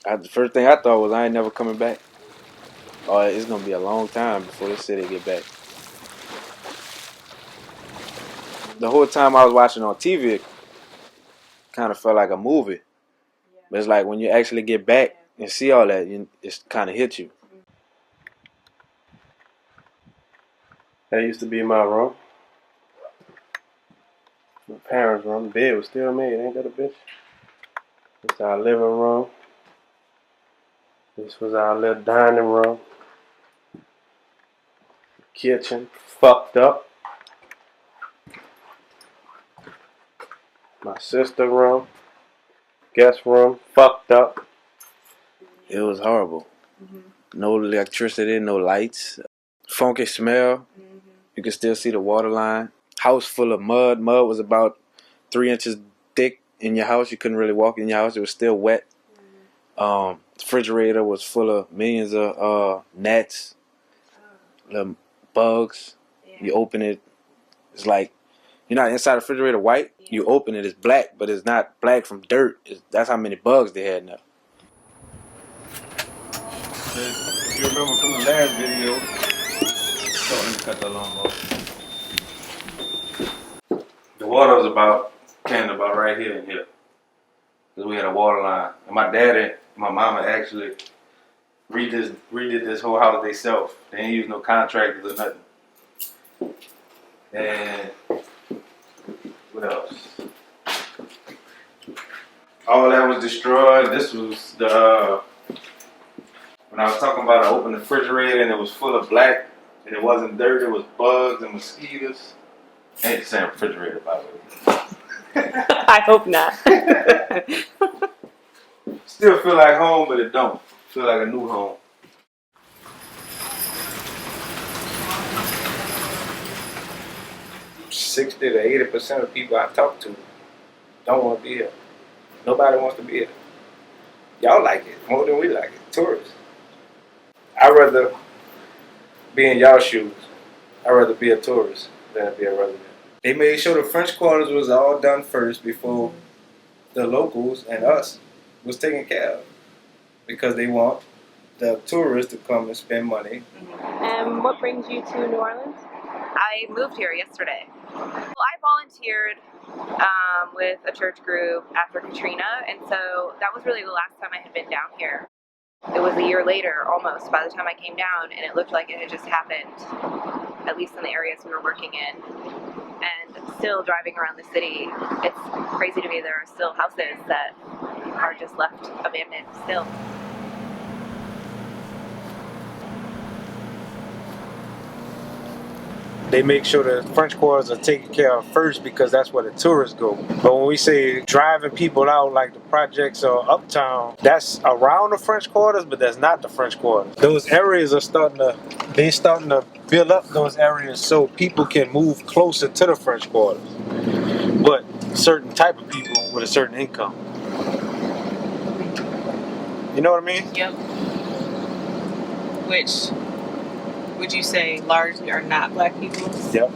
The first thing I thought was I ain't never coming back. Or it's gonna be a long time before this city get back. The whole time I was watching on TV, it kind of felt like a movie. But it's like when you actually get back and see all that, it kind of hits you. That used to be my room. My parents' room. The bed was still made, ain't that a bitch? This our living room. This was our little dining room. Kitchen, fucked up. My sister's room. Guest room, fucked up. It was horrible. No electricity, no lights. Funky smell. You could still see the water line. House full of mud. Mud was about 3 inches thick in your house. You couldn't really walk in your house. It was still wet. Refrigerator was full of millions of gnats, little bugs. You open it, it's like, you're not inside the refrigerator white. You open it, it's black, but it's not black from dirt. That's how many bugs they had now. If you remember from the last video, let me cut that lawnmower. The water was came about right here and here. Because we had a water line. And my daddy and my mama actually redid this whole house themselves. They ain't use no contractors or nothing. And what else? All that was destroyed. This was when I was talking about I opened the refrigerator and it was full of black and it wasn't dirt, it was bugs and mosquitoes. Ain't the same refrigerator, by the way. I hope not. Still feel like home, but it don't. Feel like a new home. $60 to 80% of people I talk to don't want to be here. Nobody wants to be here. Y'all like it more than we like it. Tourists. I'd rather be in y'all shoes. I'd rather be a tourist than be a resident. They made sure the French Quarters was all done first before the locals and us was taken care of. Because they want the tourists to come and spend money. And what brings you to New Orleans? I moved here yesterday. Well, I volunteered with a church group after Katrina, and so that was really the last time I had been down here. It was a year later, almost, by the time I came down, and it looked like it had just happened, at least in the areas we were working in. And still driving around the city, it's crazy to me there are still houses that are just left abandoned still. They make sure the French Quarters are taken care of first because that's where the tourists go. But when we say driving people out like the projects or uptown, that's around the French Quarters, but that's not the French Quarters. Those areas are starting to build up those areas so people can move closer to the French Quarters. But certain type of people with a certain income. You know what I mean? Yep. Which would you say largely are not black people? Yep.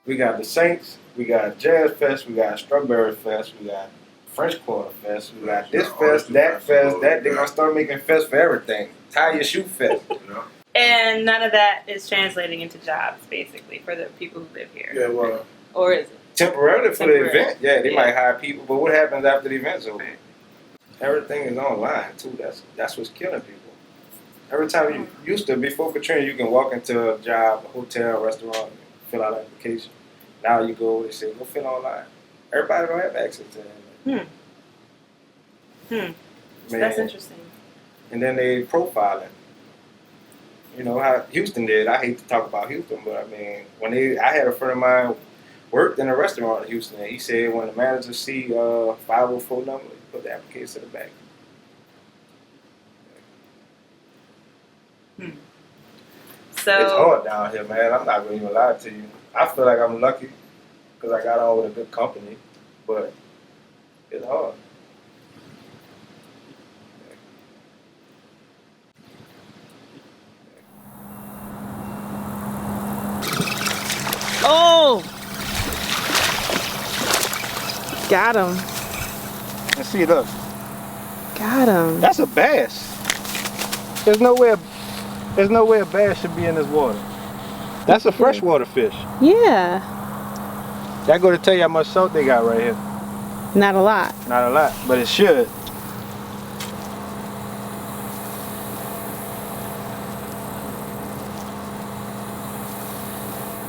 We got the Saints, we got Jazz Fest, we got Strawberry Fest, we got French Quarter Fest, we got this fest, that fest, that. They're gonna start making fest for everything. Tie your shoe fest, you know. And none of that is translating into jobs, basically, for the people who live here. Yeah, well, or is it? Temporarily for the event, yeah, they Yeah. might hire people, but what happens after the event's over? Everything is online too. That's what's killing people. Every time you used to, before Katrina, you can walk into a job, a hotel, a restaurant, fill out an application. Now you go, they say, go fill online. Everybody don't have access to that. Man. That's interesting. And then they profiling. You know how Houston did. I hate to talk about Houston, but I mean, I had a friend of mine worked in a restaurant in Houston, and he said when the manager see 504 number, he put the application to the back. So It's hard down here, man. I'm not going to even lie to you. I feel like I'm lucky because I got on with a good company, but it's hard. Got him. Let's see, look. Got him. That's a bass. There's no way a bass should be in this water. That's a freshwater fish. Yeah. That go to tell you how much salt they got right here. Not a lot. Not a lot, but it should.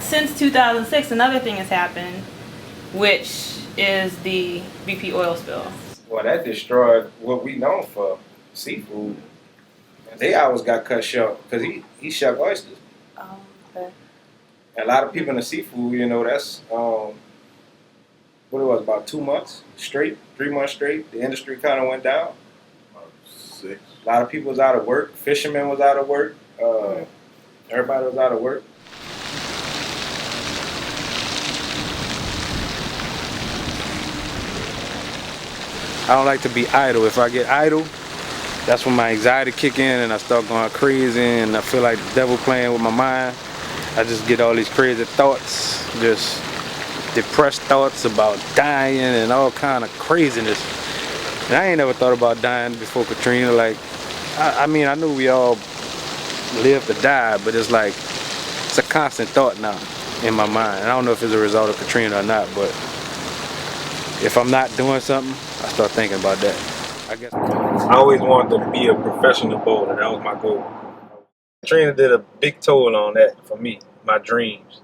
Since 2006, another thing has happened, which is the BP oil spill. Well, that destroyed what we known for, seafood. They always got cut short because he shuck oysters. Oh, okay. And a lot of people in the seafood, you know, that's what it was, about 2 months straight, 3 months straight. The industry kind of went down. About 6. A lot of people was out of work. Fishermen was out of work. Everybody was out of work. I don't like to be idle. If I get idle, that's when my anxiety kick in and I start going crazy and I feel like the devil playing with my mind. I just get all these crazy thoughts, just depressed thoughts about dying and all kind of craziness. And I ain't never thought about dying before Katrina. Like, I mean, I knew we all live to die, but it's like, it's a constant thought now in my mind. I don't know if it's a result of Katrina or not, but if I'm not doing something, I start thinking about that. I guess I always wanted to be a professional bowler. That was my goal. Katrina did a big toll on that for me, my dreams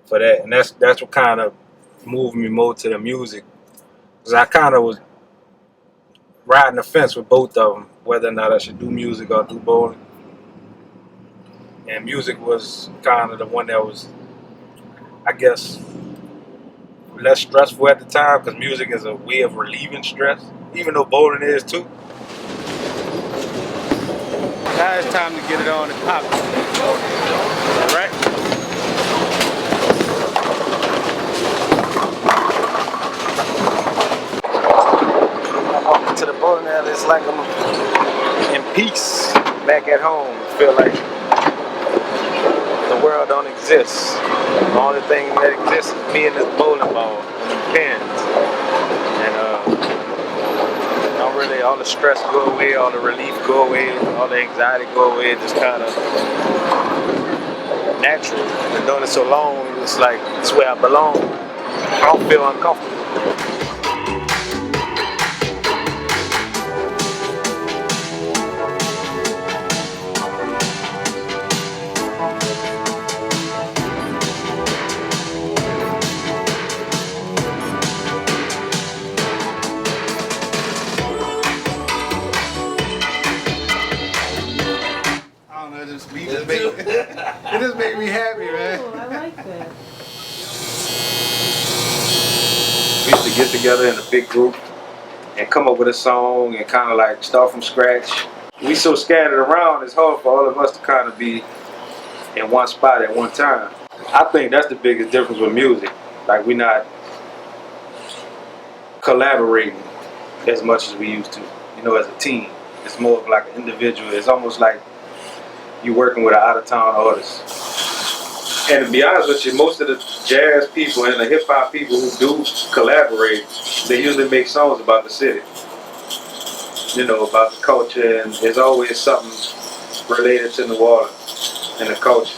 for that. And that's what kind of moved me more to the music. Because I kind of was riding the fence with both of them, whether or not I should do music or do bowling. And music was kind of the one that was, I guess, less stressful at the time, because music is a way of relieving stress, even though bowling is too. Now it's time to get it on and pop it. All right? I'm walking to the bowling alley. It's like I'm in peace back at home. I feel like the world don't exist. The only thing that exists is me and this bowling ball and them pins. And don't really, all the stress go away, all the relief go away, all the anxiety go away. Just kind of natural. I've been doing it so long, it's like it's where I belong. I don't feel uncomfortable. It just make me happy, man. Oh, I like that. We used to get together in a big group and come up with a song and kind of like start from scratch. We so scattered around, it's hard for all of us to kind of be in one spot at one time. I think that's the biggest difference with music. Like, we're not collaborating as much as we used to, you know, as a team. It's more of like an individual. It's almost like you working with an out-of-town artist. And to be honest with you, most of the jazz people and the hip-hop people who do collaborate, they usually make songs about the city. You know, about the culture, and there's always something related to New Orleans and the culture.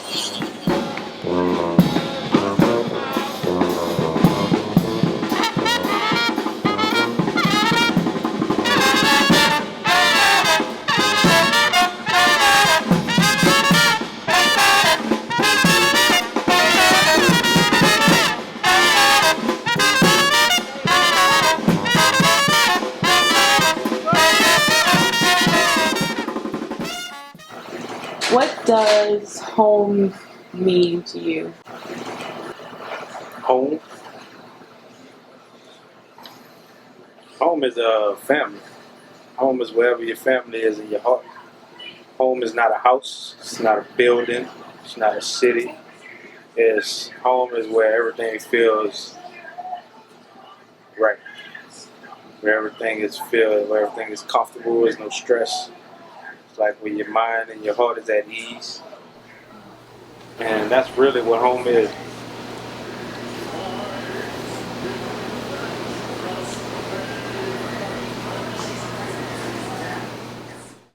What does home mean to you? Home? Home is a family. Home is wherever your family is in your heart. Home is not a house. It's not a building. It's not a city. Home is where everything feels right. Where everything is comfortable. There's no stress. It's like where your mind and your heart is at ease. And that's really what home is.